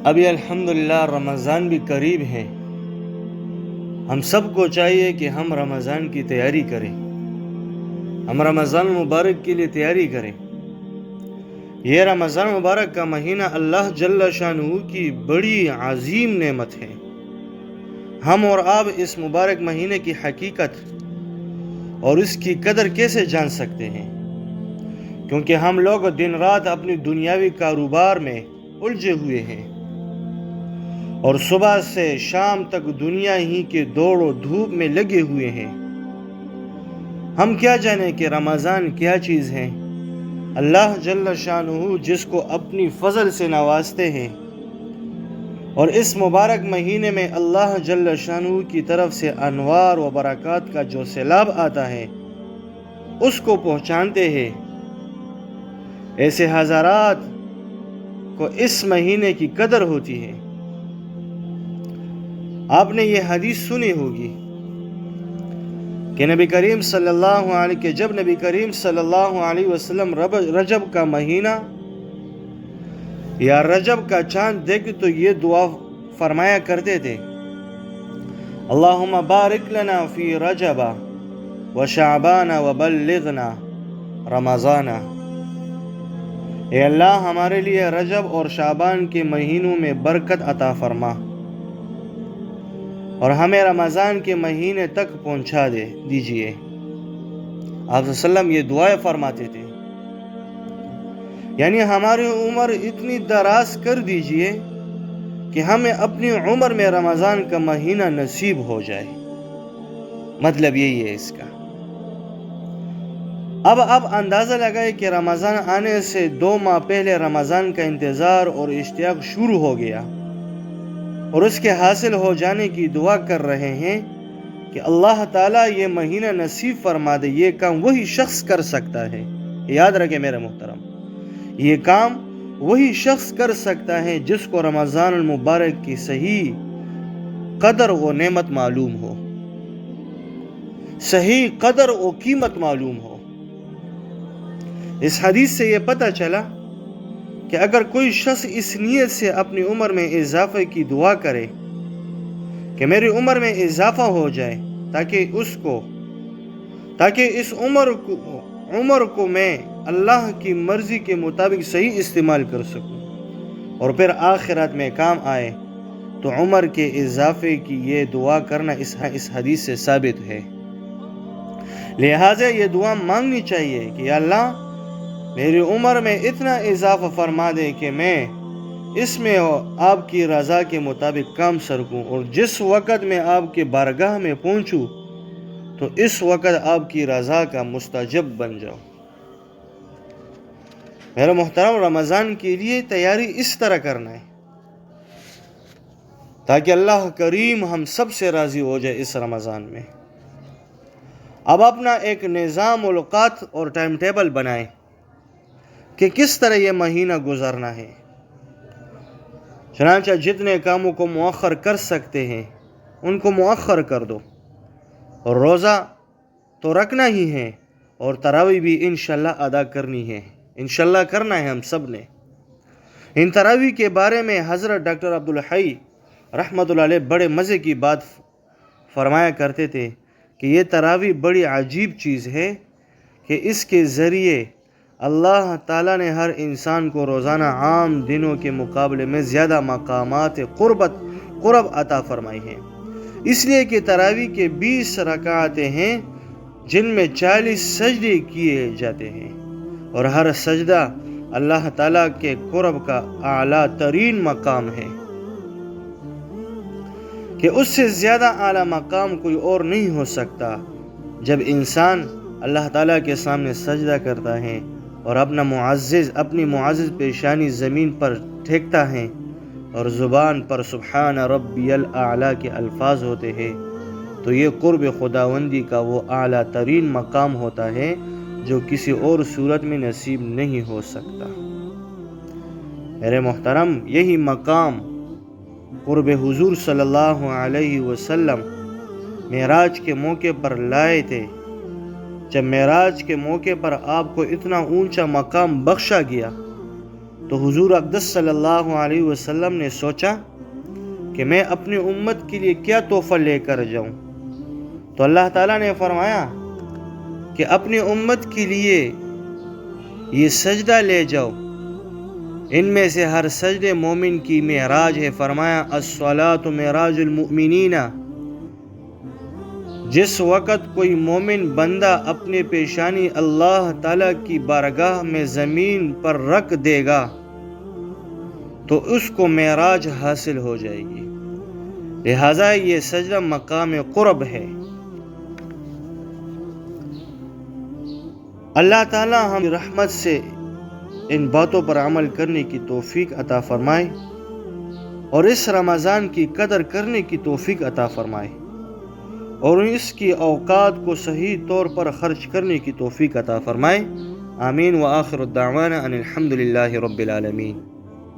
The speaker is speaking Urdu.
ابھی الحمدللہ رمضان بھی قریب ہے۔ ہم سب کو چاہیے کہ ہم رمضان کی تیاری کریں، ہم رمضان مبارک کے لیے تیاری کریں۔ یہ رمضان مبارک کا مہینہ اللہ جل شانہ کی بڑی عظیم نعمت ہے۔ ہم اور آپ اس مبارک مہینے کی حقیقت اور اس کی قدر کیسے جان سکتے ہیں؟ کیونکہ ہم لوگ دن رات اپنی دنیاوی کاروبار میں الجھے ہوئے ہیں اور صبح سے شام تک دنیا ہی کے دوڑ و دھوپ میں لگے ہوئے ہیں۔ ہم کیا جانیں کہ رمضان کیا چیز ہے؟ اللہ جل شانہ جس کو اپنی فضل سے نوازتے ہیں اور اس مبارک مہینے میں اللہ جل شانہ کی طرف سے انوار و برکات کا جو سیلاب آتا ہے اس کو پہچانتے ہیں۔ ایسے حضرات کو اس مہینے کی قدر ہوتی ہے۔ آپ نے یہ حدیث سنی ہوگی کہ جب نبی کریم صلی اللہ علیہ وسلم رجب کا مہینہ یا رجب کا چاند دیکھتے تو یہ دعا فرمایا کرتے تھے، اللہم بارک لنا فی رجب و شعبان و بلغنا رمضان۔ اے اللہ ہمارے لیے رجب اور شعبان کے مہینوں میں برکت عطا فرما اور ہمیں رمضان کے مہینے تک پہنچا دیجئے۔ آپ صلی اللہ علیہ وسلم یہ دعائیں فرماتے تھے، یعنی ہماری عمر اتنی دراز کر دیجئے کہ ہمیں اپنی عمر میں رمضان کا مہینہ نصیب ہو جائے۔ مطلب یہی ہے اس کا۔ اب آپ اندازہ لگائیں کہ رمضان آنے سے 2 ماہ پہلے رمضان کا انتظار اور اشتیاق شروع ہو گیا اور اس کے حاصل ہو جانے کی دعا کر رہے ہیں کہ اللہ تعالیٰ یہ مہینہ نصیب فرما دے۔ یہ کام وہی شخص کر سکتا ہے، یاد رکھیں میرے محترم، یہ کام وہی شخص کر سکتا ہے جس کو رمضان المبارک کی صحیح قدر و نعمت معلوم ہو، صحیح قدر و قیمت معلوم ہو۔ اس حدیث سے یہ پتہ چلا کہ اگر کوئی شخص اس نیت سے اپنی عمر میں اضافے کی دعا کرے کہ میری عمر میں اضافہ ہو جائے تاکہ اس عمر کو میں اللہ کی مرضی کے مطابق صحیح استعمال کر سکوں اور پھر آخرت میں کام آئے، تو عمر کے اضافے کی یہ دعا کرنا اس حدیث سے ثابت ہے۔ لہٰذا یہ دعا مانگنی چاہیے کہ یا اللہ میری عمر میں اتنا اضافہ فرما دے کہ میں اس میں آپ کی رضا کے مطابق کام سرکوں اور جس وقت میں آپ کے بارگاہ میں پہنچوں تو اس وقت آپ کی رضا کا مستجب بن جاؤں۔ میرے محترم، رمضان کے لیے تیاری اس طرح کرنا ہے تاکہ اللہ کریم ہم سب سے راضی ہو جائے اس رمضان میں۔ اب اپنا ایک نظام الاوقات اور ٹائم ٹیبل بنائیں کہ کس طرح یہ مہینہ گزارنا ہے۔ چنانچہ جتنے کاموں کو مؤخر کر سکتے ہیں ان کو مؤخر کر دو، اور روزہ تو رکھنا ہی ہے اور تراویح بھی انشاءاللہ ادا کرنی ہے، انشاءاللہ کرنا ہے ہم سب نے۔ ان تراویح کے بارے میں حضرت ڈاکٹر عبدالحی رحمۃ اللہ علیہ بڑے مزے کی بات فرمایا کرتے تھے کہ یہ تراویح بڑی عجیب چیز ہے کہ اس کے ذریعے اللہ تعالیٰ نے ہر انسان کو روزانہ عام دنوں کے مقابلے میں زیادہ مقامات قرب عطا فرمائی ہیں۔ اس لیے کہ تراویح کے 20 رکعتیں ہیں جن میں 40 سجدے کیے جاتے ہیں اور ہر سجدہ اللہ تعالیٰ کے قرب کا اعلیٰ ترین مقام ہے کہ اس سے زیادہ اعلیٰ مقام کوئی اور نہیں ہو سکتا۔ جب انسان اللہ تعالیٰ کے سامنے سجدہ کرتا ہے اور اپنی معزز پیشانی زمین پر ٹھیکتا ہے اور زبان پر سبحان ربی الاعلیٰ کے الفاظ ہوتے ہیں، تو یہ قرب خداوندی کا وہ اعلیٰ ترین مقام ہوتا ہے جو کسی اور صورت میں نصیب نہیں ہو سکتا۔ میرے محترم، یہی مقام قرب حضور صلی اللہ علیہ وسلم معراج کے موقع پر لائے تھے۔ جب معراج کے موقع پر آپ کو اتنا اونچا مقام بخشا گیا تو حضور اقدس صلی اللہ علیہ وسلم نے سوچا کہ میں اپنی امت کے لیے کیا تحفہ لے کر جاؤں، تو اللہ تعالیٰ نے فرمایا کہ اپنی امت کے لیے یہ سجدہ لے جاؤ، ان میں سے ہر سجدے مومن کی معراج ہے۔ فرمایا الصلاۃ معراج المؤمنین، جس وقت کوئی مومن بندہ اپنی پیشانی اللہ تعالیٰ کی بارگاہ میں زمین پر رکھ دے گا تو اس کو معراج حاصل ہو جائے گی، لہٰذا یہ سجدہ مقام قرب ہے۔ اللہ تعالیٰ ہم رحمت سے ان باتوں پر عمل کرنے کی توفیق عطا فرمائے اور اس رمضان کی قدر کرنے کی توفیق عطا فرمائے اور اس کی اوقات کو صحیح طور پر خرچ کرنے کی توفیق عطا فرمائے۔ آمین۔ وآخر الدعوانا ان الحمد للہ رب العالمین۔